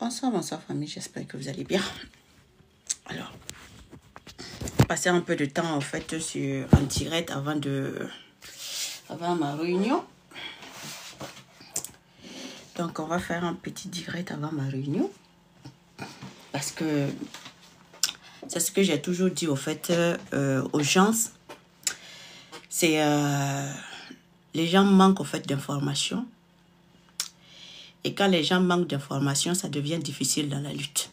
Bonsoir famille, j'espère que vous allez bien. Alors, passer un peu de temps en fait en direct avant ma réunion. Donc on va faire un petit direct avant ma réunion. Parce que c'est ce que j'ai toujours dit au fait aux gens. C'est les gens manquent au fait d'informations. Et quand les gens manquent d'informations, ça devient difficile dans la lutte.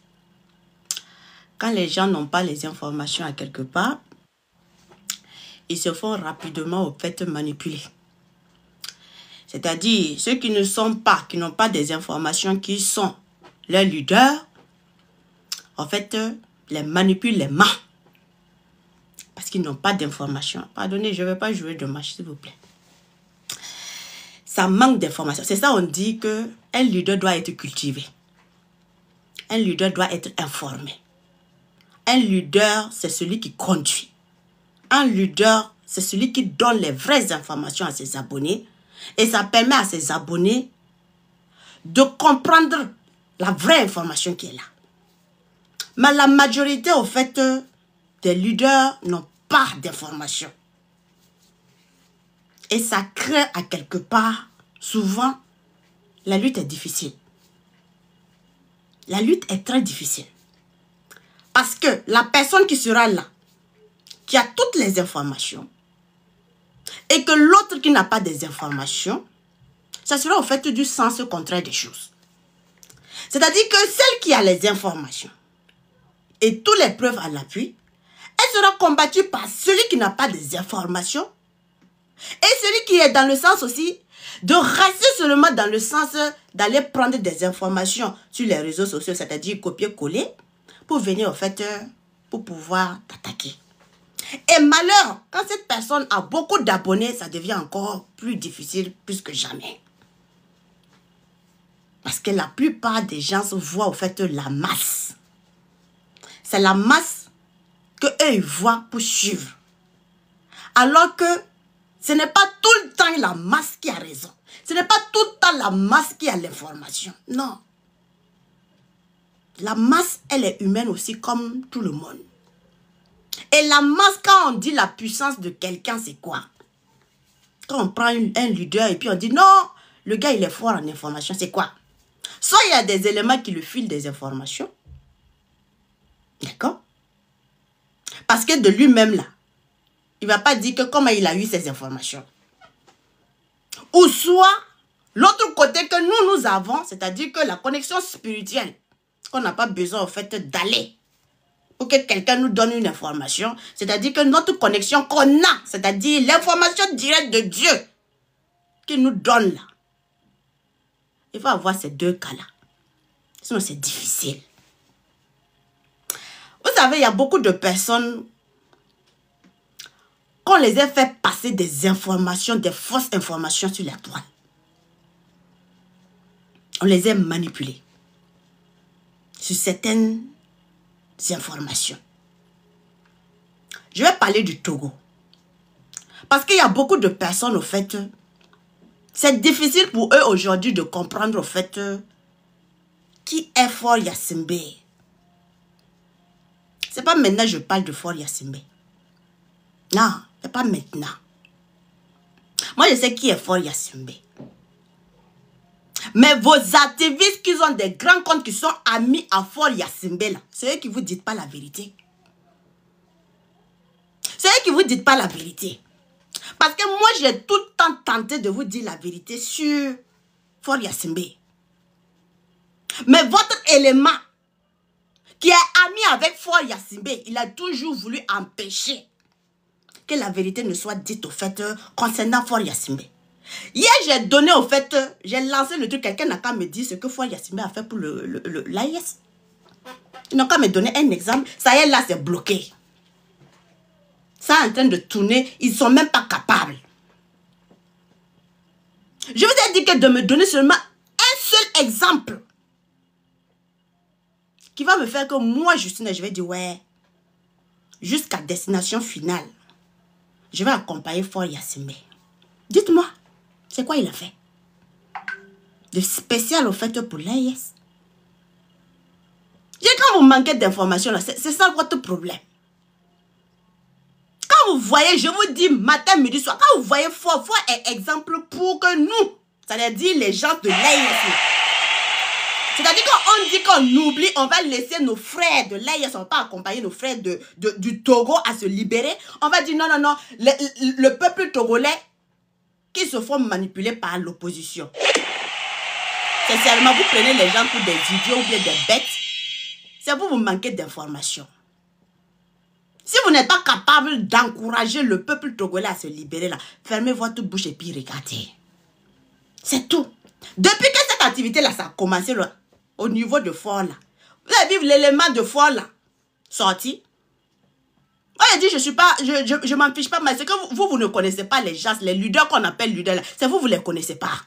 Quand les gens n'ont pas les informations à quelque part, ils se font rapidement au fait manipuler. C'est-à-dire, ceux qui n'ont pas des informations qui sont leurs leaders, en fait, les manipulent, les mentent. Parce qu'ils n'ont pas d'informations. Pardonnez, je ne vais pas jouer de match, s'il vous plaît. Ça manque d'informations. C'est ça, on dit qu'un leader doit être cultivé. Un leader doit être informé. Un leader, c'est celui qui conduit. Un leader, c'est celui qui donne les vraies informations à ses abonnés. Et ça permet à ses abonnés de comprendre la vraie information qui est là. Mais la majorité, au fait, des leaders n'ont pas d'informations. Et ça crée à quelque part, souvent, la lutte est difficile. La lutte est très difficile. Parce que la personne qui sera là, qui a toutes les informations, et que l'autre qui n'a pas des informations, ça sera au fait du sens contraire des choses. C'est-à-dire que celle qui a les informations, et toutes les preuves à l'appui, elle sera combattue par celui qui n'a pas des informations, et celui qui est dans le sens aussi de rester seulement dans le sens d'aller prendre des informations sur les réseaux sociaux, c'est-à-dire copier-coller, pour venir, en fait, pour pouvoir t'attaquer. Et malheur, quand cette personne a beaucoup d'abonnés, ça devient encore plus difficile, plus que jamais. Parce que la plupart des gens voient, en fait, la masse. C'est la masse qu'eux, ils voient pour suivre. Alors que ce n'est pas tout le temps la masse qui a raison. Ce n'est pas tout le temps la masse qui a l'information. Non. La masse, elle est humaine aussi comme tout le monde. Et la masse, quand on dit la puissance de quelqu'un, c'est quoi? Quand on prend un leader et puis on dit non, le gars il est fort en information, c'est quoi? Soit il y a des éléments qui lui filent des informations. D'accord? Parce que de lui-même là, il ne va pas dire que comment il a eu ces informations. Ou soit, l'autre côté que nous avons, c'est-à-dire que la connexion spirituelle, qu'on n'a pas besoin en fait d'aller pour que quelqu'un nous donne une information, c'est-à-dire que notre connexion qu'on a, c'est-à-dire l'information directe de Dieu qu'il nous donne là, il faut avoir ces deux cas-là. Sinon, c'est difficile. Vous savez, il y a beaucoup de personnes qu'on les a fait passer des informations, des fausses informations sur la toile. On les a manipulés sur certaines informations. Je vais parler du Togo. Parce qu'il y a beaucoup de personnes, au fait, c'est difficile pour eux aujourd'hui de comprendre, au fait, qui est Fort Yacimbe. C'est pas maintenant que je parle de Fort Yacimbe. Non, c'est pas maintenant. Moi, je sais qui est Fort Yacimbe. Mais vos activistes qui ont des grands comptes qui sont amis à Fort Yacimbe, c'est eux qui ne vous disent pas la vérité. C'est eux qui ne vous disent pas la vérité. Parce que moi, j'ai tout le temps tenté de vous dire la vérité sur Fort Yacimbe. Mais votre élément qui est ami avec Fort Yacimbe, il a toujours voulu empêcher que la vérité ne soit dite au fait concernant Fort Yacimbe. Hier, j'ai donné au fait, j'ai lancé le truc, quelqu'un n'a qu'à me dire ce que Fort Yacimbe a fait pour l'AIS. Ils n'ont qu'à me donner un exemple. Ça y est, là, c'est bloqué. Ça est en train de tourner, ils ne sont même pas capables. Je vous ai dit que de me donner seulement un seul exemple qui va me faire que moi, Justine, je vais dire, ouais, jusqu'à destination finale, je vais accompagner Fort Yacimbe. Dites-moi, c'est quoi il a fait? De spécial au fait pour l'AIS. vous manquez d'informations, c'est ça votre problème. Quand vous voyez, je vous dis matin, midi, soir, quand vous voyez Ford est exemple pour que nous, c'est-à-dire les gens de l'AIS, c'est-à-dire qu'on dit qu'on oublie, on va laisser nos frères de l'AIS, on va pas accompagner nos frères du Togo à se libérer. On va dire non, non, non, le peuple togolais qui se font manipuler par l'opposition. Sincèrement, vous prenez les gens pour des idiots ou bien des bêtes. C'est vous manquez d'informations. Si vous n'êtes pas capable d'encourager le peuple togolais à se libérer là, fermez votre bouche et puis regardez. C'est tout. Depuis que cette activité-là, ça a commencé là, au niveau de Fort là, vous avez vu l'élément de Fort là, sorti. Moi, j'ai dit, je m'en fiche pas, mais c'est que vous ne connaissez pas les gens, les leaders qu'on appelle leaders là. C'est vous ne les connaissez pas.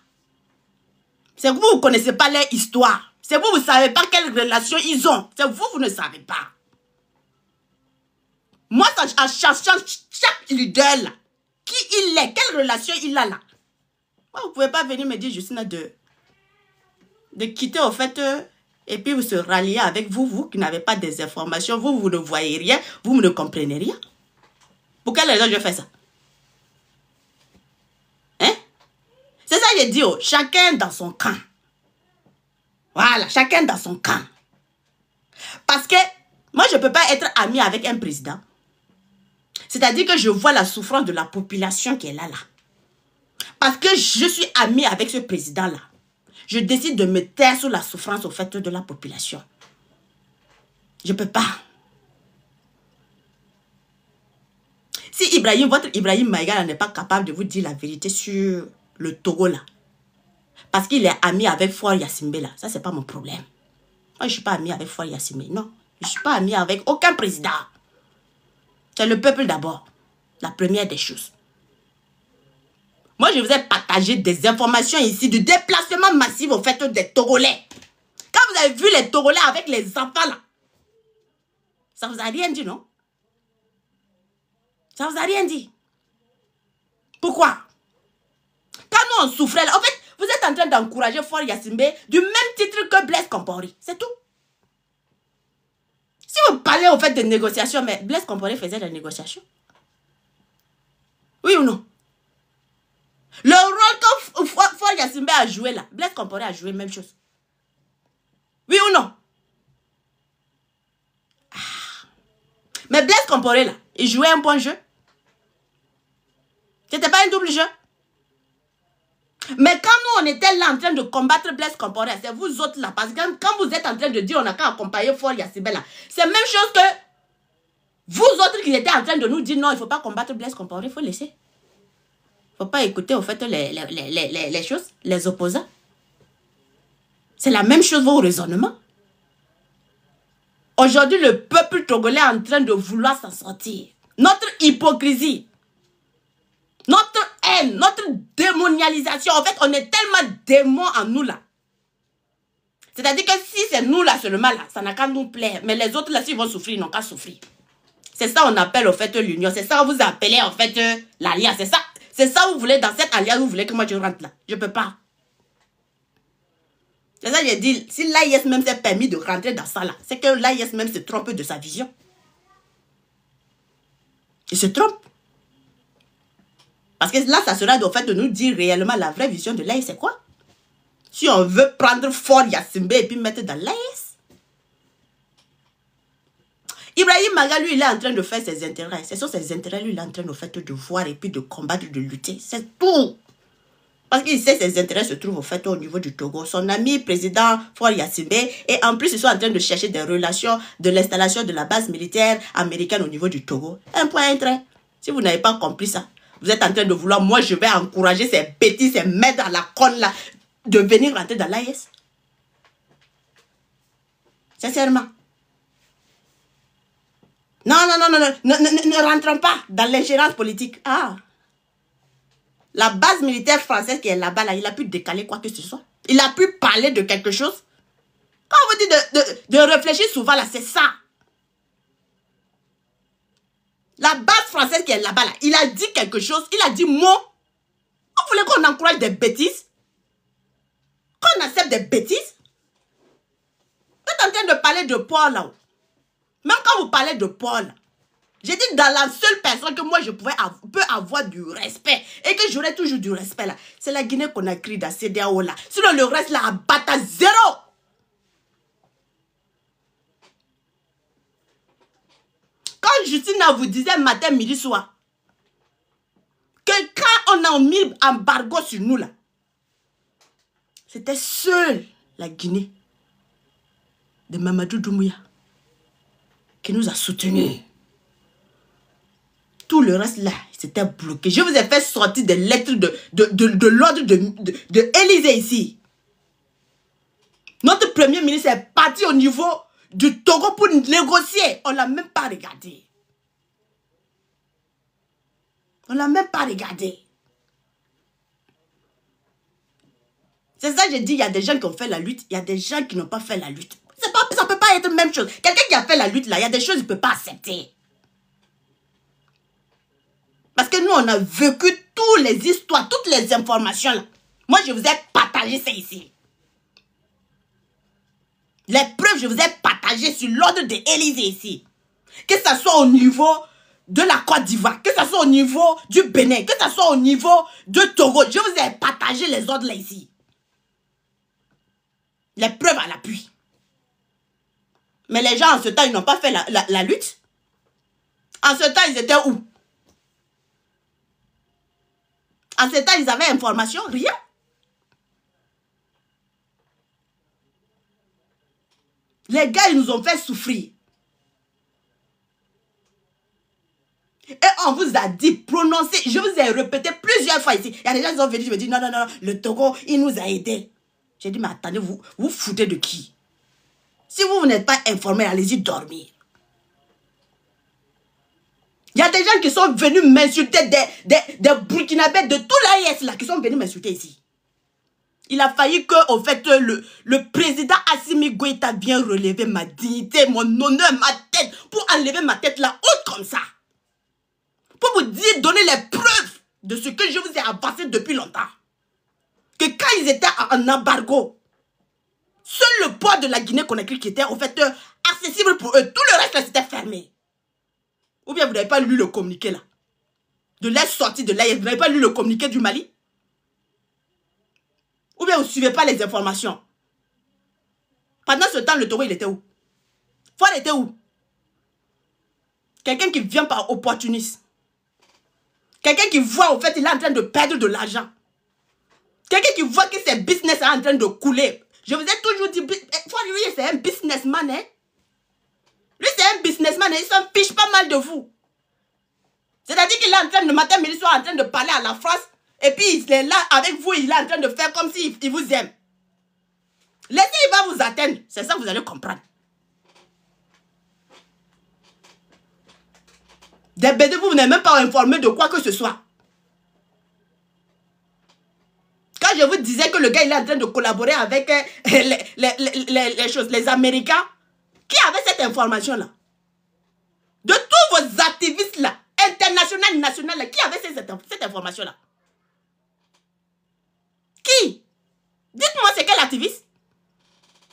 C'est vous ne connaissez pas leur histoire. C'est vous ne savez pas quelle relation ils ont. C'est vous ne savez pas. Moi, en cherchant chaque leader là, qui il est, quelle relation il a là. Moi, vous ne pouvez pas venir me dire, Justine, de quitter au fait, et puis vous se rallier avec vous qui n'avez pas des informations, vous ne voyez rien, vous ne comprenez rien. Pour quelle raison je fais ça? Hein? C'est ça que j'ai dit, oh, chacun dans son camp. Voilà, chacun dans son camp. Parce que moi, je ne peux pas être ami avec un président. C'est-à-dire que je vois la souffrance de la population qui est là. Parce que je suis ami avec ce président-là. Je décide de me taire sur la souffrance au fait de la population. Je ne peux pas. Si votre Ibrahim Maïga n'est pas capable de vous dire la vérité sur le Togo là, parce qu'il est ami avec Faure Gnassingbé là, ça c'est pas mon problème. Moi je ne suis pas ami avec Faure Gnassingbé, non. Je ne suis pas ami avec aucun président. C'est le peuple d'abord. La première des choses. Moi, je vous ai partagé des informations ici de déplacement massif au fait des Togolais. Quand vous avez vu les Togolais avec les enfants là, ça vous a rien dit, non? Ça vous a rien dit. Pourquoi? Quand nous on souffrait là, en fait, vous êtes en train d'encourager Faure Gnassingbé du même titre que Blaise Compaoré. C'est tout. Si vous parlez au fait de négociations, mais Blaise Compaoré faisait des négociations. Oui ou non? Le rôle que Faure Gnassingbé a joué là, Blaise Compaoré a joué la même chose. Oui ou non? Ah. Mais Blaise Compaoré là, il jouait un bon jeu. C'était pas un double jeu. Mais quand nous on était là en train de combattre Blaise Compaoré, c'est vous autres là. Parce que quand vous êtes en train de dire on n'a qu'à accompagner Faure Gnassingbé là, c'est la même chose que vous autres qui étaient en train de nous dire non, il ne faut pas combattre Blaise Compaoré, il faut laisser. Il ne faut pas écouter au fait les choses, les opposants. C'est la même chose vos raisonnements. Aujourd'hui, le peuple togolais est en train de vouloir s'en sortir. Notre hypocrisie, notre haine, notre démonialisation. En fait, on est tellement démons en nous là. C'est-à-dire que si c'est nous là seulement là, ça n'a qu'à nous plaire. Mais les autres là, s'ils vont souffrir, ils n'ont qu'à souffrir. C'est ça on appelle au fait l'union. C'est ça vous appelez en fait l'alliance. C'est ça. C'est ça vous voulez dans cette alliance, vous voulez que moi je rentre là. Je ne peux pas. C'est ça que j'ai dit. Si l'AIS même s'est permis de rentrer dans ça là, c'est que l'AIS même se trompe de sa vision. Il se trompe. Parce que là, ça sera au fait de nous dire réellement la vraie vision de l'AIS, c'est quoi? Si on veut prendre Faure Gnassingbé et puis mettre dans l'AIS. Ibrahim Maïga, lui, il est en train de faire ses intérêts. Ce sont ses intérêts, lui, il est en train de, fait, de voir et puis de combattre, de lutter. C'est tout. Parce qu'il sait que ses intérêts se trouvent au fait au niveau du Togo. Son ami président Faure Gnassingbé, et en plus, ils sont en train de chercher des relations de l'installation de la base militaire américaine au niveau du Togo. Un point, un trait. Si vous n'avez pas compris ça, vous êtes en train de vouloir, moi, je vais encourager ces bêtises, ces maîtres à la conne là, de venir rentrer dans l'AIS. Sincèrement. Non, ne rentrons pas dans l'ingérence politique. Ah. La base militaire française qui est là-bas, là, il a pu décaler quoi que ce soit. Il a pu parler de quelque chose. Quand on vous dit de réfléchir souvent, là, c'est ça. La base française qui est là-bas, là, il a dit quelque chose, il a dit mot. Vous voulez qu'on encourage des bêtises? Qu'on accepte des bêtises? Vous êtes en train de parler de port là-haut. Même quand vous parlez de Paul, j'ai dit dans la seule personne que moi je peux avoir du respect et que j'aurai toujours du respect là, c'est la Guinée-Conakry dans CEDEAO là. Sinon le reste là, à bata zéro. Quand Justina vous disait matin, midi, soir, que quand on a mis embargo sur nous là, c'était seule la Guinée de Mamadou Doumbouya qui nous a soutenus. Tout le reste là, c'était bloqué. Je vous ai fait sortir des lettres de l'ordre de Élysée ici. Notre premier ministre est parti au niveau du Togo pour négocier. On ne l'a même pas regardé. On ne l'a même pas regardé. C'est ça que j'ai dit, il y a des gens qui ont fait la lutte, il y a des gens qui n'ont pas fait la lutte. Ça ne peut pas être la même chose. Quelqu'un qui a fait la lutte là, il y a des choses qu'il ne peut pas accepter. Parce que nous, on a vécu toutes les histoires, toutes les informations là. Moi, je vous ai partagé ça ici. Les preuves, je vous ai partagé sur l'ordre de Élysée ici. Que ce soit au niveau de la Côte d'Ivoire, que ce soit au niveau du Bénin, que ce soit au niveau de Togo, je vous ai partagé les ordres là ici. Les preuves à l'appui. Mais les gens, en ce temps, ils n'ont pas fait la lutte. En ce temps, ils étaient où? En ce temps, ils avaient information? Rien. Les gars, ils nous ont fait souffrir. Et on vous a dit, prononcez, je vous ai répété plusieurs fois ici. Il y a des gens qui sont venus, je me dis, non, non, non, le Togo, il nous a aidés. J'ai dit, mais attendez, vous foutez de qui? Si vous n'êtes pas informé, allez-y dormir. Il y a des gens qui sont venus m'insulter, des Burkinabés de tout l'AIS là, qui sont venus m'insulter ici. Il a failli que, au fait, le président Assimi Goïta vienne relever ma dignité, mon honneur, ma tête, pour enlever ma tête là, haute comme ça. Pour vous dire, donner les preuves de ce que je vous ai avancé depuis longtemps. Que quand ils étaient en embargo, seul le port de la Guinée-Conakry qui était, au fait, accessible pour eux, tout le reste là, c'était fermé. Ou bien vous n'avez pas lu le communiqué là. De l'air sorti de l'AIS, vous n'avez pas lu le communiqué du Mali? Ou bien vous ne suivez pas les informations? Pendant ce temps, le Togo, il était où? Ford était où? Quelqu'un qui vient par opportunisme. Quelqu'un qui voit, au fait, il est en train de perdre de l'argent. Quelqu'un qui voit que ses business est en train de couler. Je vous ai toujours dit, Ford, lui, c'est un businessman, hein? Lui, c'est un businessman et il s'en fiche pas mal de vous. C'est-à-dire qu'il est en train de matin, midi, soir, en train de parler à la France. Et puis, il est là avec vous, il est en train de faire comme s'il vous aime. Laissez, il va vous atteindre. C'est ça que vous allez comprendre. Des bébés, vous n'êtes même pas informé de quoi que ce soit. Quand je vous disais que le gars, il est en train de collaborer avec les Américains, qui avait cette information-là? De tous vos activistes là, internationaux, nationaux là, qui avait cette information-là? Qui? Dites-moi, c'est quel activiste?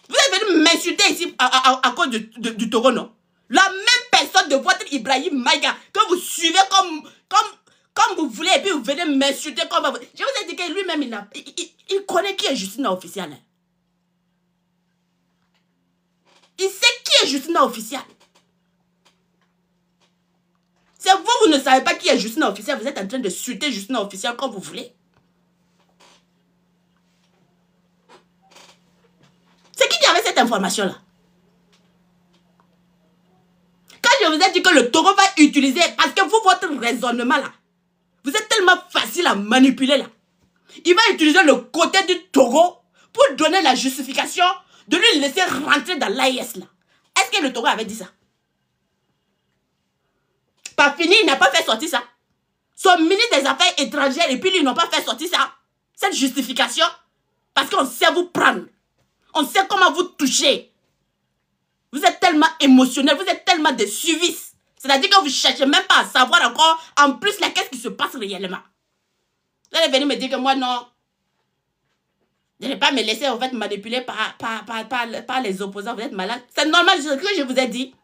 Vous êtes venu m'insulter ici à cause du Togo, non? La même personne de votre Ibrahim Maïga que vous suivez comme vous voulez et puis vous venez m'insulter comme vous. Je vous ai dit que lui-même, il connaît qui est Justina Official. Il sait qui est Justina Official. C'est vous, vous ne savez pas qui est Justina Official. Vous êtes en train de suiter Justina Official comme vous voulez. C'est qui avait cette information-là? Quand je vous ai dit que le Togo va utiliser, parce que vous, votre raisonnement là, vous êtes tellement facile à manipuler là. Il va utiliser le côté du Togo pour donner la justification de lui laisser rentrer dans l'AIS là. Est-ce que le Togo avait dit ça? Pas fini, il n'a pas fait sortir ça. Son ministre des Affaires étrangères et puis lui, ils n'ont pas fait sortir ça. Cette justification. Parce qu'on sait vous prendre. On sait comment vous toucher. Vous êtes tellement émotionnel, vous êtes tellement des suivisses. C'est-à-dire que vous ne cherchez même pas à savoir encore, en plus, qu'est-ce qui se passe réellement. Vous allez venir me dire que moi, non. Je ne vais pas me laisser en fait manipuler par les opposants. Vous êtes malade. C'est normal, ce que je vous ai dit.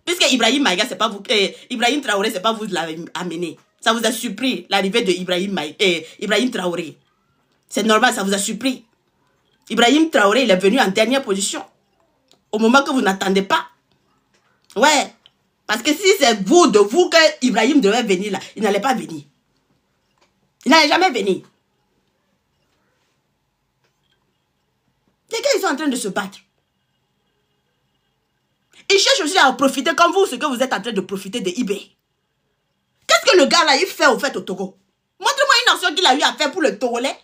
Puisque Ibrahim Maïga, c'est pas vous, Ibrahim Traoré, c'est pas vous qui l'avez amené. Ça vous a surpris, l'arrivée de Ibrahim Traoré. C'est normal, ça vous a surpris. Ibrahim Traoré, il est venu en dernière position. Au moment que vous n'attendez pas. Ouais. Parce que si c'est vous, de vous, que Ibrahim devait venir là, il n'allait pas venir. Il n'allait jamais venir. Les gars, ils sont en train de se battre. Ils cherchent aussi à profiter comme vous, ce que vous êtes en train de profiter de eBay. Qu'est-ce que le gars là, il fait au fait au Togo? Montrez-moi une action qu'il a eu à faire pour le Togolais.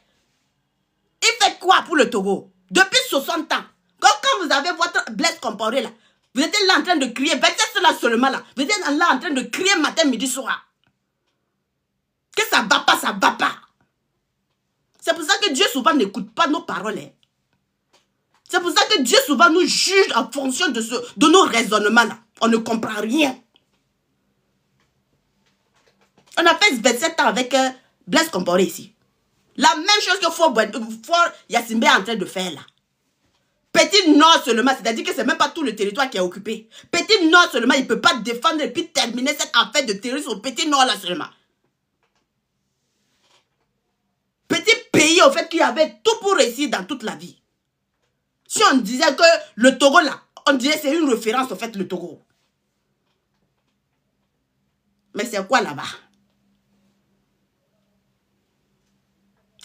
Il fait quoi pour le Togo? Depuis 60 ans. Quand vous avez votre Blaise Compaoré là, vous êtes là en train de crier, 27 là seulement là, vous êtes là en train de crier matin, midi, soir. Que ça va pas, ça va pas. C'est pour ça que Dieu souvent n'écoute pas nos paroles. Hein. C'est pour ça que Dieu souvent nous juge en fonction de nos raisonnements là. On ne comprend rien. On a fait 27 ans avec Blaise Compaoré ici. La même chose que Fort Yacimbe est en train de faire là. Petit Nord seulement, c'est-à-dire que c'est même pas tout le territoire qui est occupé. Petit Nord seulement, il ne peut pas défendre et puis terminer cette affaire de terrorisme au Petit Nord là seulement. Petit pays au fait qui avait tout pour réussir dans toute la vie. Si on disait que le Togo là, on dirait que c'est une référence au fait le Togo. Mais c'est quoi là-bas?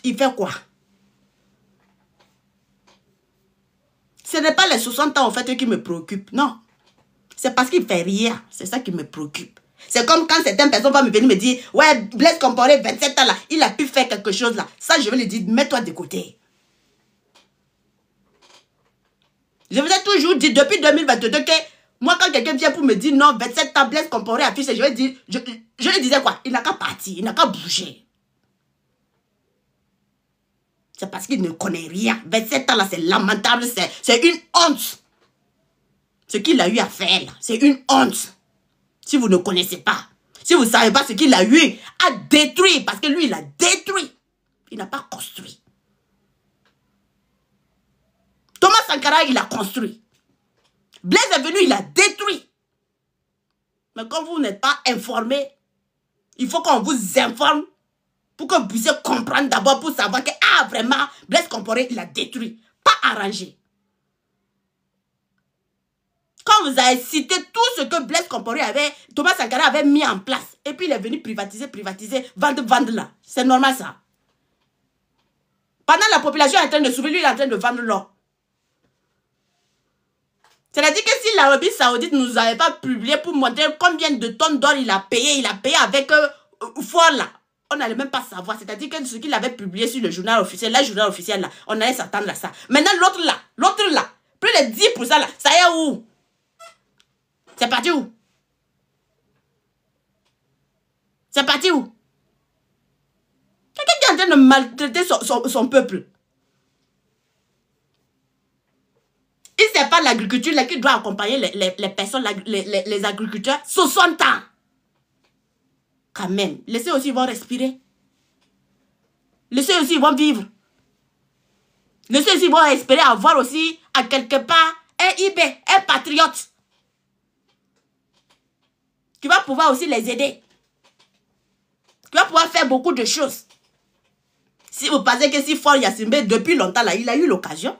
Il fait quoi? Ce n'est pas les 60 ans, en fait, qui me préoccupent. Non. C'est parce qu'il ne fait rien. C'est ça qui me préoccupe. C'est comme quand certaines personnes vont me venir me dire, ouais, Blaise Compaoré, 27 ans là, il a pu faire quelque chose là. Ça, je vais lui dire, mets-toi de côté. Je vous ai toujours dit, depuis 2022, que moi, quand quelqu'un vient pour me dire, non, 27 ans, Blaise Compaoré a fait ça, je vais dire, je lui disais quoi? Il n'a qu'à partir, il n'a qu'à bouger. C'est parce qu'il ne connaît rien. 27 ans là, c'est lamentable, c'est une honte. Ce qu'il a eu à faire là, c'est une honte. Si vous ne connaissez pas, si vous ne savez pas ce qu'il a eu à détruire, parce que lui, il a détruit. Il n'a pas construit. Thomas Sankara, il a construit. Blaise est venu, il a détruit. Mais comme vous n'êtes pas informé, il faut qu'on vous informe pour que vous puissiez comprendre d'abord pour savoir que, ah, vraiment, Blaise Compaoré, il a détruit. Pas arrangé. Quand vous avez cité tout ce que Blaise Compaoré avait, Thomas Sankara avait mis en place, et puis il est venu privatiser, vendre là. C'est normal ça. Pendant la population est en train de souffrir, lui il est en train de vendre l'or. C'est-à-dire que si l'Arabie Saoudite ne nous avait pas publié pour montrer combien de tonnes d'or il a payé avec Fort là, on n'allait même pas savoir. C'est-à-dire que ce qu'il avait publié sur le journal officiel, là, on allait s'attendre à ça. Maintenant l'autre là, plus de 10% là, ça y est où? C'est parti où? C'est parti où? Quelqu'un qui est en train de maltraiter son peuple. Et c'est pas l'agriculture là qui doit accompagner les personnes, les agriculteurs. 60 ans. Quand même. Laissez aussi, ils vont respirer. Laissez aussi, ils vont vivre. Laissez aussi, ils vont espérer avoir aussi, à quelque part, un IB, un patriote. Qui va pouvoir aussi les aider. Qui va pouvoir faire beaucoup de choses. Si vous pensez que si Fort Yacimbe, depuis longtemps là, il a eu l'occasion.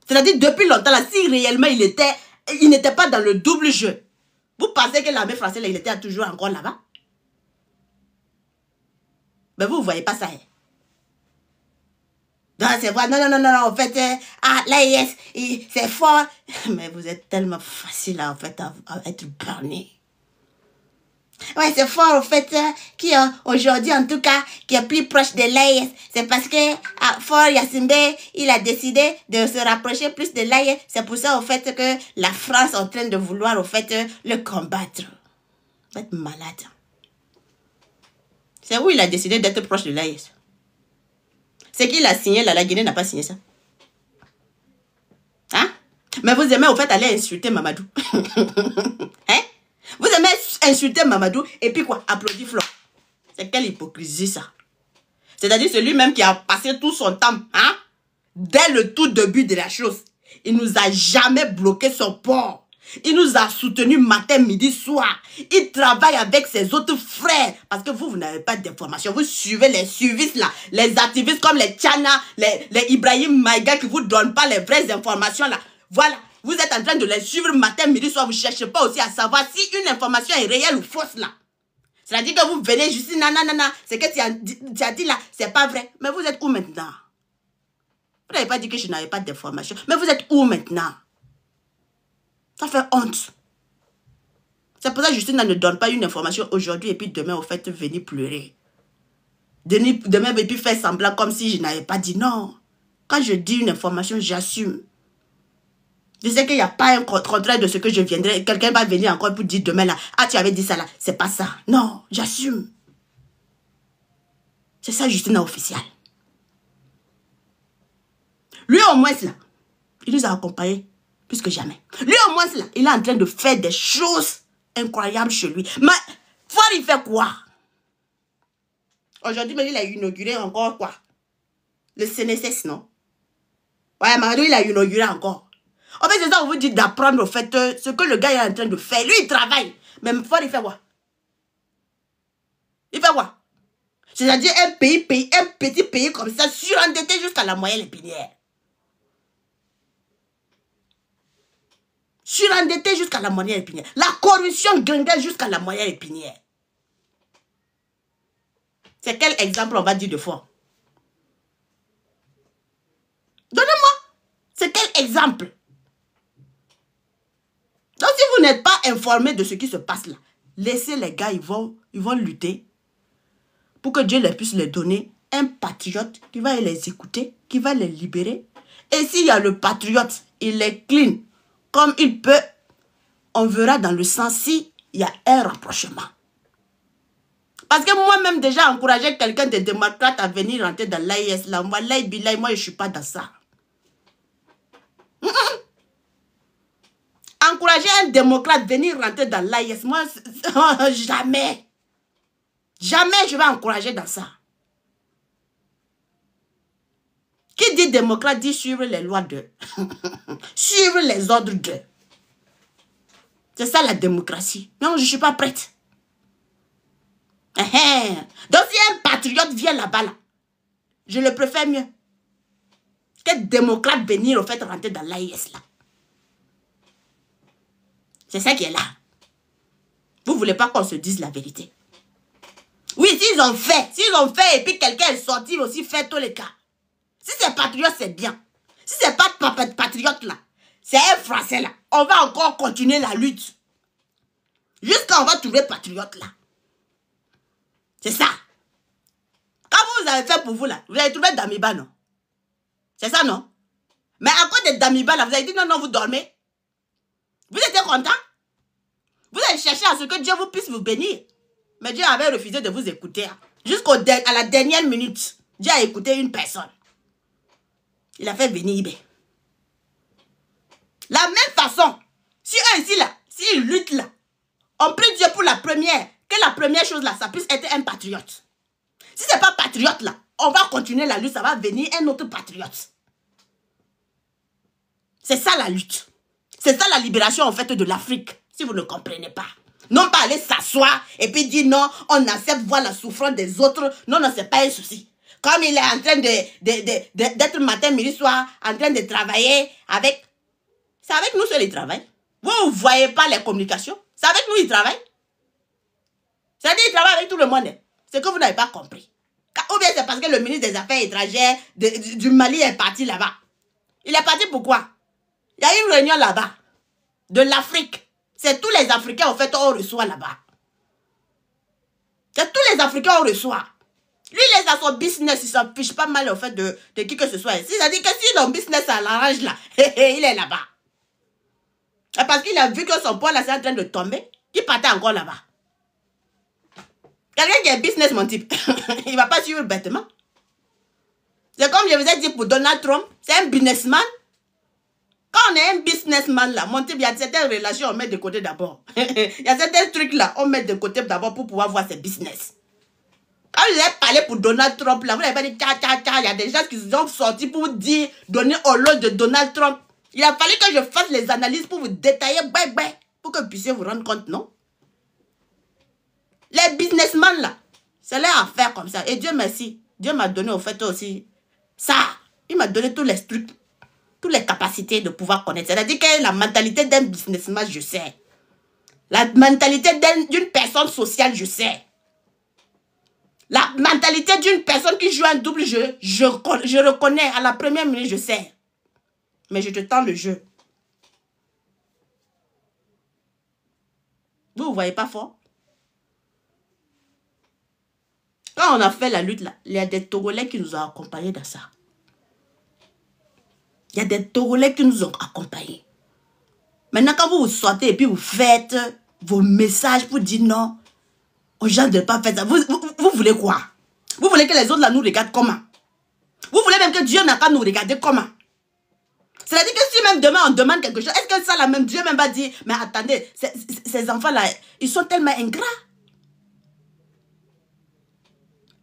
C'est-à-dire, depuis longtemps là, si réellement il n'était pas dans le double jeu, vous pensez que l'armée française là, il était toujours encore là-bas? Mais vous ne voyez pas ça. Hein? Non, c'est vrai, non, en fait, l'AIS, c'est fort. Mais vous êtes tellement facile en fait, à être burné. Ouais, c'est fort, en fait, qui aujourd'hui, en tout cas, qui est plus proche de l'AIS. C'est parce que Fort Yacimbe, il a décidé de se rapprocher plus de l'AIS. C'est pour ça, en fait, que la France est en train de vouloir, en fait, le combattre. Vous êtes malade. C'est où il a décidé d'être proche de l'AIS. C'est qu'il a signé, là, la Guinée n'a pas signé ça. Hein? Mais vous aimez, en fait, aller insulter Mamadou. Hein? Vous aimez insulter Mamadou et puis quoi? Applaudir Flo. C'est quelle hypocrisie ça? C'est-à-dire celui-même qui a passé tout son temps, hein? Dès le tout début de la chose. Il nous a jamais bloqué son port. Il nous a soutenus matin, midi, soir. Il travaille avec ses autres frères. Parce que vous n'avez pas d'informations. Vous suivez les suivistes là. Les activistes comme les Tchana, les Ibrahim Maïga qui ne vous donnent pas les vraies informations là. Voilà. Vous êtes en train de les suivre matin, midi, soir. Vous ne cherchez pas aussi à savoir si une information est réelle ou fausse là. C'est-à-dire que vous venez juste, nanana, c'est que tu as dit là, c'est pas vrai. Mais vous êtes où maintenant? Vous n'avez pas dit que je n'avais pas d'informations. Mais vous êtes où maintenant? Ça fait honte. C'est pour ça que Justine ne donne pas une information aujourd'hui et puis demain, au fait, venir pleurer. Demain, et puis faire semblant comme si je n'avais pas dit non. Quand je dis une information, j'assume. Je sais qu'il n'y a pas un contraire de ce que je viendrai. Quelqu'un va venir encore pour dire demain là, ah, tu avais dit ça là. C'est pas ça. Non, j'assume. C'est ça, Justine officiel. Lui, au moins, là, il nous a accompagnés plus que jamais. Lui, au moins, là, il est en train de faire des choses incroyables chez lui. Mais, Ford, il fait quoi? Aujourd'hui, il a inauguré encore quoi? Le CNSS, non? Ouais, Mamadou, il a inauguré encore. En fait, c'est ça, on vous dit d'apprendre, au fait, ce que le gars est en train de faire. Lui, il travaille. Mais Ford, il fait quoi? Il fait quoi? C'est-à-dire un petit pays comme ça, surendetté jusqu'à la moyenne épinière. Surendetté jusqu'à la moyenne épinière. La corruption gringuée jusqu'à la moyenne épinière. C'est quel exemple on va dire de Ford? Donnez-moi. C'est quel exemple? Donc si vous n'êtes pas informé de ce qui se passe là, laissez les gars, ils vont lutter pour que Dieu les puisse les donner un patriote qui va les écouter, qui va les libérer. Et s'il y a le patriote, il les clean comme il peut, on verra dans le sens s'il y a un rapprochement. Parce que moi-même déjà encouragé quelqu'un de démocrate à venir rentrer dans l'AIS là. Moi, moi je ne suis pas dans ça. Encourager un démocrate à venir rentrer dans l'AIS, moi, jamais. Jamais je vais encourager dans ça. Qui dit démocrate dit suivre les lois d'eux. Suivre les ordres d'eux. C'est ça la démocratie. Non, je ne suis pas prête. Donc si un patriote vient là-bas, là, je le préfère mieux. Que démocrate venir au fait rentrer dans l'AIS là. C'est ça qui est là. Vous ne voulez pas qu'on se dise la vérité. Oui, s'ils ont fait et puis quelqu'un est sorti aussi faire tous les cas. Si c'est patriote, c'est bien. Si c'est pas patriote là, c'est un Français là, on va encore continuer la lutte. Jusqu'à on va trouver patriote là. C'est ça. Quand vous avez fait pour vous là, vous avez trouvé Damiba, non? C'est ça, non? Mais à cause de Damiba là, vous avez dit non, non, vous dormez. Vous étiez content? Vous avez cherché à ce que Dieu vous puisse vous bénir. Mais Dieu avait refusé de vous écouter. Jusqu'à la dernière minute, Dieu a écouté une personne. Il a fait venir Ibé. La même façon, si eux ici là, s'ils luttent là, on prie Dieu pour la première, que la première chose là, ça puisse être un patriote. Si c'est pas patriote là, on va continuer la lutte, ça va venir un autre patriote. C'est ça la lutte. C'est ça la libération en fait de l'Afrique, si vous ne comprenez pas. Non pas aller s'asseoir et puis dire non, on accepte voir la souffrance des autres. Non, non, c'est pas un souci. Comme il est en train d'être matin, midi, soir, en train de travailler avec... C'est avec nous seul il travaille. Vous ne voyez pas les communications. C'est avec nous il travaille. C'est-à-dire qu'il travaille avec tout le monde. C'est que vous n'avez pas compris. Ou bien c'est parce que le ministre des Affaires étrangères du Mali est parti là-bas. Il est parti pourquoi? Il y a une réunion là-bas. De l'Afrique. C'est tous les Africains, en fait, on reçoit là-bas. C'est tous les Africains, on reçoit. Lui, il a son business, il s'en fiche pas mal, en fait, de qui que ce soit. C'est-à-dire que si son business à l'arrange, là, il est là-bas. Parce qu'il a vu que son poids, là, c'est en train de tomber. Il partait encore là-bas. Quelqu'un qui est business, mon type, il ne va pas suivre bêtement. C'est comme je vous ai dit pour Donald Trump, c'est un businessman. Quand on est un businessman là, mon type, il y a certaines relations, on met de côté d'abord. Il y a certains trucs là, on met de côté d'abord pour pouvoir voir ses business. Quand vous avez parlé pour Donald Trump là, vous n'avez pas dit tcha tcha tcha, il y a des gens qui sont sortis pour dire, donner au lot de Donald Trump. Il a fallu que je fasse les analyses pour vous détailler, pour que vous puissiez vous rendre compte, non? Les businessmen là, c'est leur affaire comme ça. Et Dieu merci, Dieu m'a donné au fait aussi ça. Il m'a donné tous les trucs, toutes les capacités de pouvoir connaître. C'est-à-dire que la mentalité d'un businessman, je sais. La mentalité d'une personne sociale, je sais. La mentalité d'une personne qui joue un double jeu, je reconnais à la première minute, je sais. Mais je te tends le jeu. Vous ne voyez pas fort? Quand on a fait la lutte là, il y a des Togolais qui nous ont accompagnés dans ça. Il y a des Togolais qui nous ont accompagnés. Maintenant, quand vous vous sortez et puis vous faites vos messages pour dire non, aux gens de ne pas faire ça, vous voulez quoi? Vous voulez que les autres là nous regardent comment? Vous voulez même que Dieu n'a qu'à nous regarder comment? C'est-à-dire que si même demain on demande quelque chose, est-ce que ça là même Dieu même va dire, mais attendez, ces enfants là, ils sont tellement ingrats.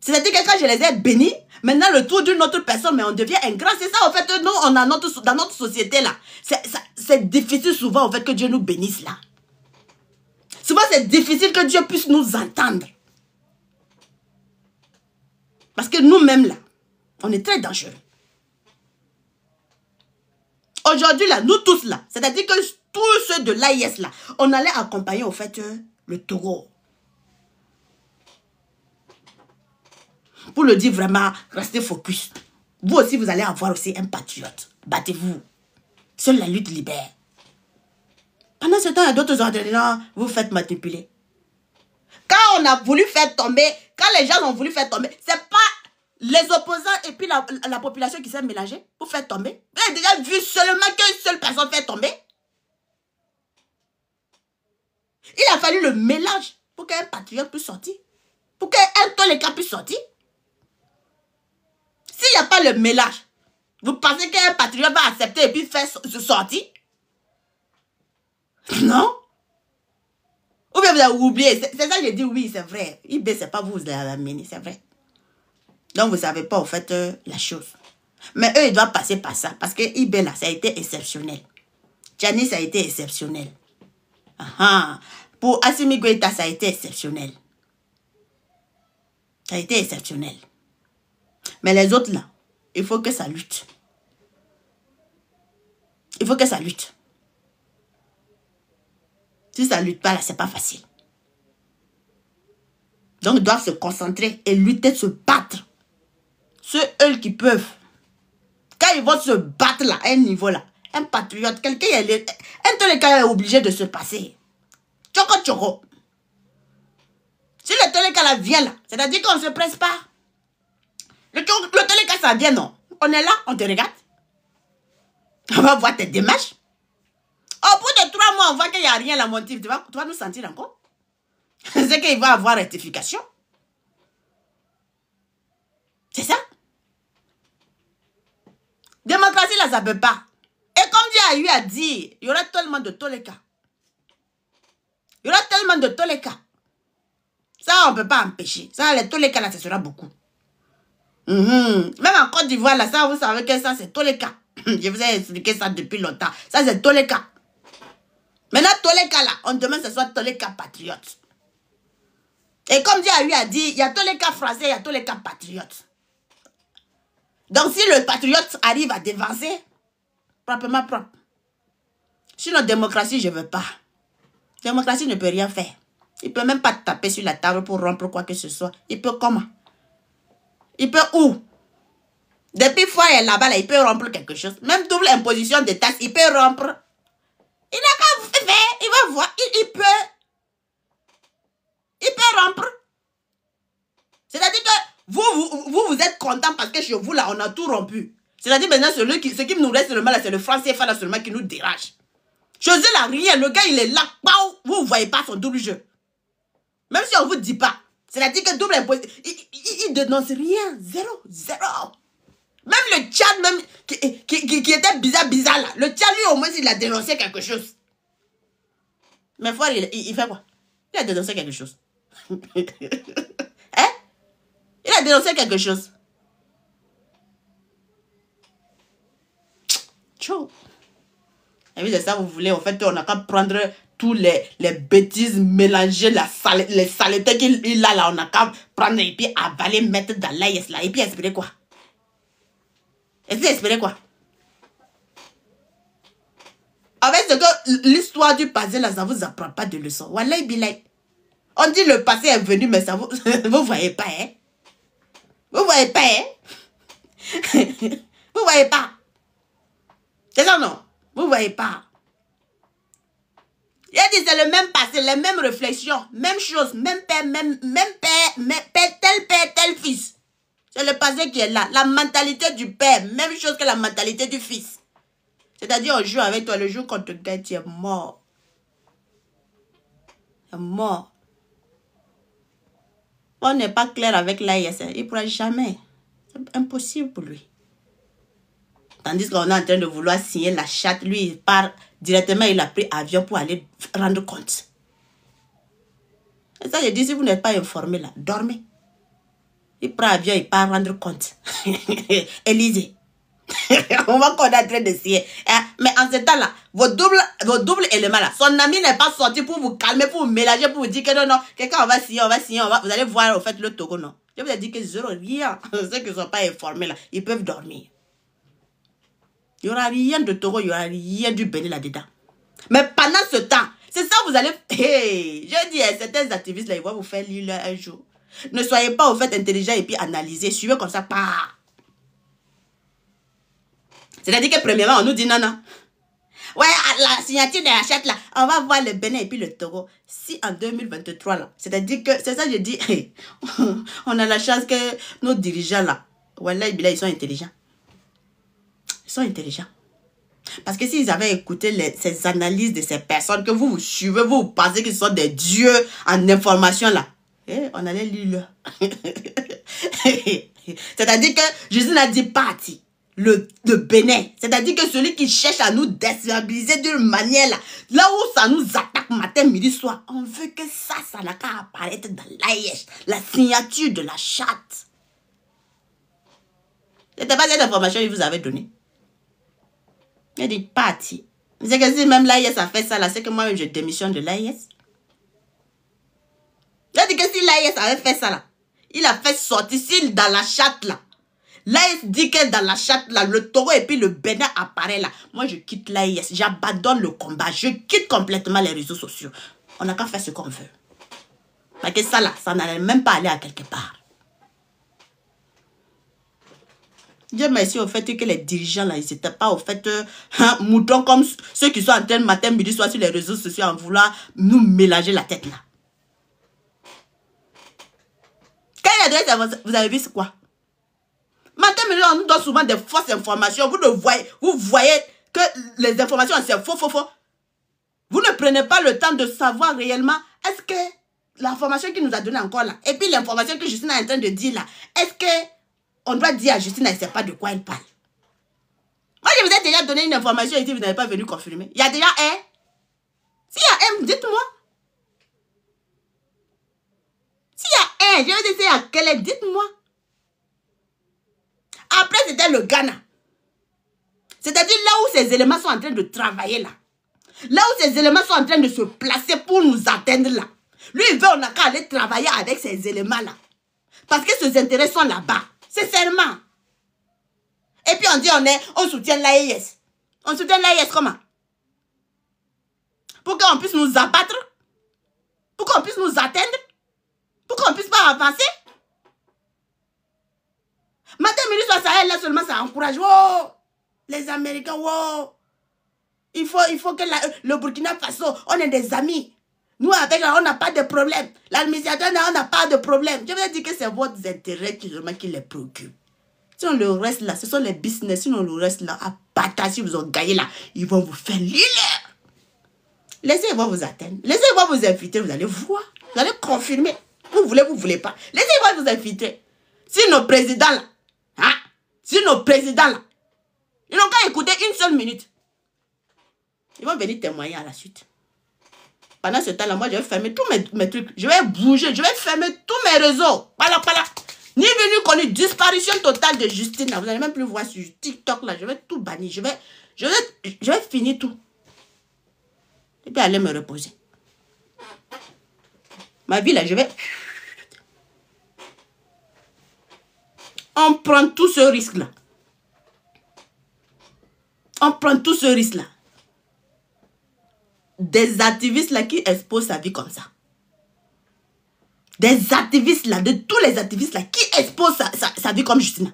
C'est-à-dire que quand je les ai bénis, maintenant le tour d'une autre personne, mais on devient ingrat. C'est ça, en fait, nous, on a dans notre société là. C'est difficile souvent, en fait, que Dieu nous bénisse là. Souvent, c'est difficile que Dieu puisse nous entendre. Parce que nous-mêmes là, on est très dangereux. Aujourd'hui là, nous tous là, c'est-à-dire que tous ceux de l'AIS là, on allait accompagner, au fait, le taureau. Pour le dire vraiment, restez focus. Vous aussi, vous allez avoir aussi un patriote. Battez-vous. Seule la lutte libère. Pendant ce temps, il y a d'autres entraîneurs, vous faites manipuler. Quand on a voulu faire tomber, quand les gens ont voulu faire tomber, c'est pas les opposants et puis la population qui s'est mélangée pour faire tomber. Vous avez déjà vu seulement qu'une seule personne fait tomber. Il a fallu le mélange pour qu'un patriote puisse sortir. Pour qu'un Toleka puisse sortir. S'il n'y a pas le mélange, vous pensez qu'un patriote va accepter et puis faire sortir? Non? Ou bien vous avez oublié. C'est ça que j'ai dit, oui, c'est vrai. IB, c'est pas vous l'avez amené, c'est vrai. Donc, vous ne savez pas, au fait, la chose. Mais eux, ils doivent passer par ça. Parce que IB, là, ça a été exceptionnel. Gianni, ça a été exceptionnel. Pour Assimi Goïta, ça a été exceptionnel. Ça a été exceptionnel. Mais les autres, là, il faut que ça lutte. Il faut que ça lutte. Si ça ne lutte pas, là, c'est pas facile. Donc, ils doivent se concentrer et lutter, se battre. Ceux, eux, qui peuvent. Quand ils vont se battre, là, à un niveau, là, un patriote, quelqu'un, un Toleka est obligé de se passer. Tchoko, tchoko. Si le Toleka, là, vient, là, c'est-à-dire qu'on ne se presse pas. Le Toleka, ça vient, non. On est là, on te regarde. On va voir tes démarches. Au bout de 3 mois, on voit qu'il n'y a rien la motive. Tu vas nous sentir encore. C'est qu'il va avoir rectification. C'est ça. Démocratie, là, ça ne peut pas. Et comme Dieu a eu à dire, il y aura tellement de Toleka. Il y aura tellement de Toleka. Ça, on ne peut pas empêcher. Ça, les Toleka, là, ce sera beaucoup. Même en Côte d'Ivoire, là, ça, vous savez que ça, c'est Toleka. Je vous ai expliqué ça depuis longtemps. Ça, c'est Toleka. Maintenant, Toleka, là, on demande que ce soit Toleka patriote. Et comme Dieu a eu à dire, il y a Toleka français, il y a Toleka patriote. Donc, si le patriote arrive à dévancer, proprement propre. Sinon, démocratie, je ne veux pas. Démocratie ne peut rien faire. Il ne peut même pas taper sur la table pour rompre quoi que ce soit. Il peut comment? Il peut où? Depuis fois il est là-bas, là, il peut rompre quelque chose. Même double imposition de taxes, il peut rompre. Il n'a qu'à faire, il va voir, il peut. Il peut rompre. C'est-à-dire que vous êtes content parce que chez vous, là, on a tout rompu. C'est-à-dire maintenant, ce qui nous reste seulement, là, c'est le franc CFA là seulement qui nous dérange. Chez eux, là, rien. Le gars, il est là. Vous ne voyez pas son double jeu. Même si on ne vous dit pas. C'est-à-dire que double imposition, il ne dénonce rien. Zéro. Même le Tchad, même, qui était bizarre là. Le Tchad, lui, au moins, il a dénoncé quelque chose. Mais frère, il fait quoi? Il a dénoncé quelque chose. Hein? Il a dénoncé quelque chose. Tchou. Et puis c'est ça vous voulez. En fait, on n'a qu'à prendre tous les bêtises, mélanger les saletés qu'il a là. On n'a qu'à prendre et puis avaler, mettre dans l'AIS là. Et puis espérer quoi? Espérer quoi? En fait, c'est que l'histoire du passé là, ça vous apprend pas de leçon. Wallahi bilay. On dit le passé est venu, mais ça vous... vous voyez pas, hein? Vous voyez pas, hein? Vous voyez pas. C'est ça, non? Vous voyez pas. Il a dit c'est le même passé, les mêmes réflexions, même chose, même père, même père, tel fils. C'est le passé qui est là. La mentalité du père, même chose que la mentalité du fils. C'est-à-dire, on joue avec toi, le jour qu'on te gagne, tu es mort. Tu es mort. On n'est pas clair avec l'AIS, il ne pourra jamais. C'est impossible pour lui. Tandis qu'on est en train de vouloir signer la charte, lui, il part directement, il a pris avion pour aller rendre compte. Et ça, je dis, si vous n'êtes pas informé là, dormez. Il prend avion, il part rendre compte. Élysée. On va qu'on est en train de signer. Mais en ce temps-là, vos doubles éléments là, son ami n'est pas sorti pour vous calmer, pour vous mélanger, pour vous dire que non, quelqu'un on va signer, vous allez voir au fait le Togo, non. Je vous ai dit que zéro, rien. Ceux qui ne sont pas informés là, ils peuvent dormir. Il n'y aura rien de Togo, il n'y aura rien du Bénin là-dedans. Mais pendant ce temps, c'est ça vous allez... Hey, je dis, certains activistes là, ils vont vous faire lire un jour. Ne soyez pas au fait intelligent et puis analysez. Suivez comme ça, pas. C'est-à-dire que premièrement, on nous dit non, non. Ouais, la signature de la charte là, on va voir le Bénin et puis le Togo. Si en 2023 là, c'est-à-dire que, c'est ça que je dis, hey, on a la chance que nos dirigeants là, voilà, ils sont intelligents. Ils sont intelligents. Parce que s'ils avaient écouté ces analyses de ces personnes que vous suivez, vous pensez qu'ils sont des dieux en information là, on allait lire. C'est-à-dire que Jésus n'a dit parti. Le Bénin, c'est-à-dire que celui qui cherche à nous déstabiliser d'une manière là où ça nous attaque matin, midi, soir, on veut que ça n'a qu'à apparaître dans l'AIS, la signature de la charte. C'était pas cette information qu'il vous avait donnée. Il dit parti. C'est que si même l'AIS a fait ça là, c'est que moi je démissionne de l'AIS. Il a dit que si l'AIS avait fait ça là, il a fait sortir dans la charte là. L'AIS dit que dans la charte, là, le Togo et puis le Bénin apparaît là. Moi, je quitte l'AIS. J'abandonne le combat. Je quitte complètement les réseaux sociaux. On n'a qu'à faire ce qu'on veut. Parce que ça là, ça n'allait même pas aller à quelque part. Dieu merci au fait que les dirigeants là, ils n'étaient pas au fait moutons comme ceux qui sont en train de matin, midi, soir sur les réseaux sociaux en vouloir nous mélanger la tête là. Quand il y a des... Vous avez vu c'est quoi? Matin, on nous donne souvent des fausses informations. Vous voyez que les informations, c'est faux. Vous ne prenez pas le temps de savoir réellement, est-ce que l'information qu'il nous a donnée encore là, et puis l'information que Justine est en train de dire là, est-ce que on doit dire à Justine, elle ne sait pas de quoi elle parle? Moi, je vous ai déjà donné une information et vous n'avez pas venu confirmer. Il y a déjà un. S'il y a un, dites-moi. S'il y a un, je vais dire à quel est, dites-moi. Après, c'était le Ghana. C'est-à-dire là où ces éléments sont en train de travailler là. Là où ces éléments sont en train de se placer pour nous atteindre là. Lui, il veut, on n'a qu'à aller travailler avec ces éléments là. Parce que ses intérêts sont là-bas. Sincèrement. Et puis on dit, on soutient l'AIS. On soutient l'AIS comment? Pour qu'on puisse nous abattre? Pour qu'on puisse nous atteindre? Pour qu'on puisse pas avancer? Matin, midi, soir, ça là seulement, ça encourage. Oh, les Américains, wow. Il faut que le Burkina Faso, on est des amis. Nous, avec là, on n'a pas de problème. L'administrateur, on n'a pas de problème. Je veux dire que c'est votre intérêt qui les préoccupe. Sinon, le reste là, ce sont les business. Sinon, le reste là, à partir si vous ont gagné là, ils vont vous faire l'île. Laissez-les vous atteindre. Laissez-les vous infiltrer, vous allez voir. Vous allez confirmer. Vous voulez pas. Laissez-les vous infiltrer. Si nos présidents là, ils n'ont qu'à écouter une seule minute. Ils vont venir témoigner à la suite. Pendant ce temps-là, moi, je vais fermer tous mes trucs. Je vais bouger. Je vais fermer tous mes réseaux. Voilà. Ni venu connu disparition totale de Justine. Vous n'allez même plus voir sur TikTok. Là. Je vais tout bannir. Je vais finir tout. Et puis aller me reposer. Ma vie là, je vais... On prend tout ce risque-là. On prend tout ce risque-là. Des activistes là qui exposent sa vie comme ça. Des activistes là, de tous les activistes là, qui exposent sa vie comme Justina.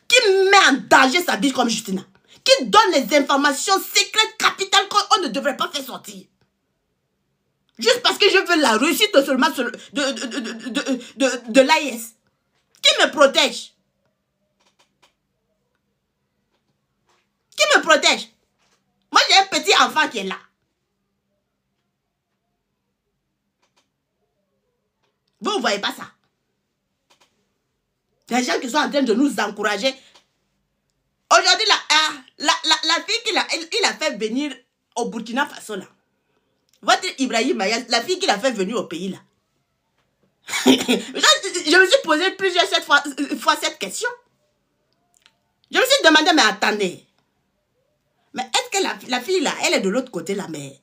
Qui met en danger sa vie comme Justina. Qui donne les informations secrètes capitales qu'on ne devrait pas faire sortir. Juste parce que je veux la réussite seulement de l'AIS. Qui me protège? Qui me protège? Moi, j'ai un petit enfant qui est là. Vous ne voyez pas ça? Les gens qui sont en train de nous encourager. Aujourd'hui, la fille qu'il a fait venir au Burkina Faso, là. Votre Ibrahim Maya, la fille qu'il a fait venir au pays, là. Je me suis posé plusieurs fois cette question. Je me suis demandé, mais attendez. Mais est-ce que la fille, là, elle est de l'autre côté, là, mais...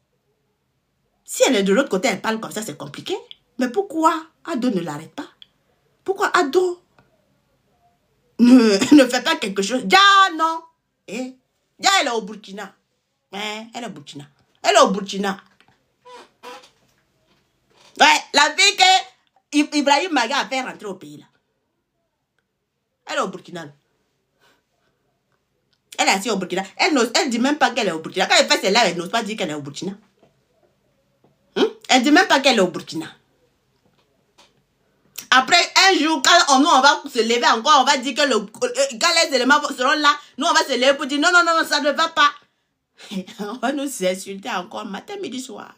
Si elle est de l'autre côté, elle parle comme ça, c'est compliqué. Mais pourquoi Ado ne l'arrête pas? Pourquoi Ado ne fait pas quelque chose? Dia, non. Dia, elle est au Burkina. Elle est au Burkina. Elle est au Burkina. Ouais, la fille que Ibrahim Maga a fait rentrer au pays, là. Elle est au Burkina. Elle est assise au Burkina. Elle ne dit même pas qu'elle est au Burkina. Quand elle fait celle-là, elle n'ose pas dire qu'elle est au Burkina. Elle ne dit même pas qu'elle est au Burkina. Après, un jour, quand nous, on va se lever encore, on va dire que quand les éléments seront là, nous, on va se lever pour dire non, non, non, ça ne va pas. On va nous insulter encore matin, midi, soir.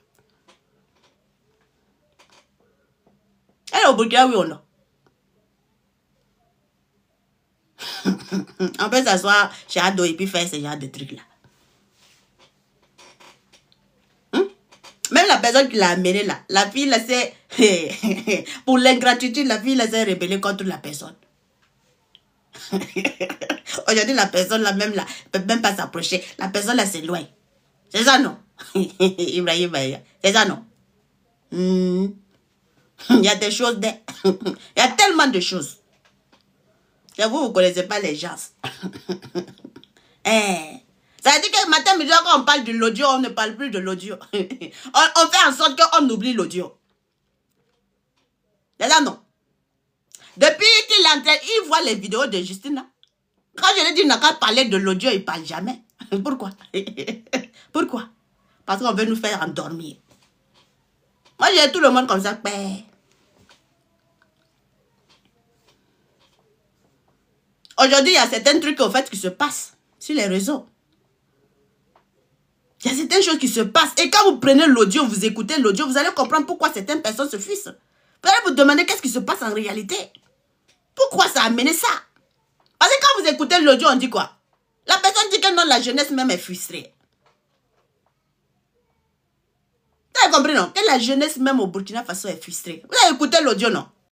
Elle est au Burkina, oui ou non? On peut s'asseoir chez Ado et puis faire ce genre de trucs-là. Même la personne qui l'a amené là, la fille là, c'est... Pour l'ingratitude, la fille là s'est rébellée contre la personne. Aujourd'hui, la personne là, même là, ne peut même pas s'approcher. La personne là, c'est loin. C'est ça, non? Ibrahim, c'est ça, non? Il y a des choses... Il y a tellement de choses. Vous ne connaissez pas les gens. Ça veut dire que matin, midi, quand on parle de l'audio, on ne parle plus de l'audio. on fait en sorte qu'on oublie l'audio. C'est là, non? Depuis qu'il est entré, il voit les vidéos de Justine. Quand je lui ai dit, n'a qu'à parler de l'audio, il ne parle jamais. Pourquoi? Pourquoi? Parce qu'on veut nous faire endormir. Moi, j'ai tout le monde comme ça. Aujourd'hui, il y a certains trucs en fait qui se passent sur les réseaux. Il y a certaines choses qui se passent. Et quand vous prenez l'audio, vous écoutez l'audio, vous allez comprendre pourquoi certaines personnes se fuissent. Vous allez vous demander qu'est-ce qui se passe en réalité. Pourquoi ça a amené ça? Parce que quand vous écoutez l'audio, on dit quoi? La personne dit que non, la jeunesse même est frustrée. Vous avez compris, non? Que la jeunesse même au Burkina Faso est frustrée. Vous avez écouté l'audio, non?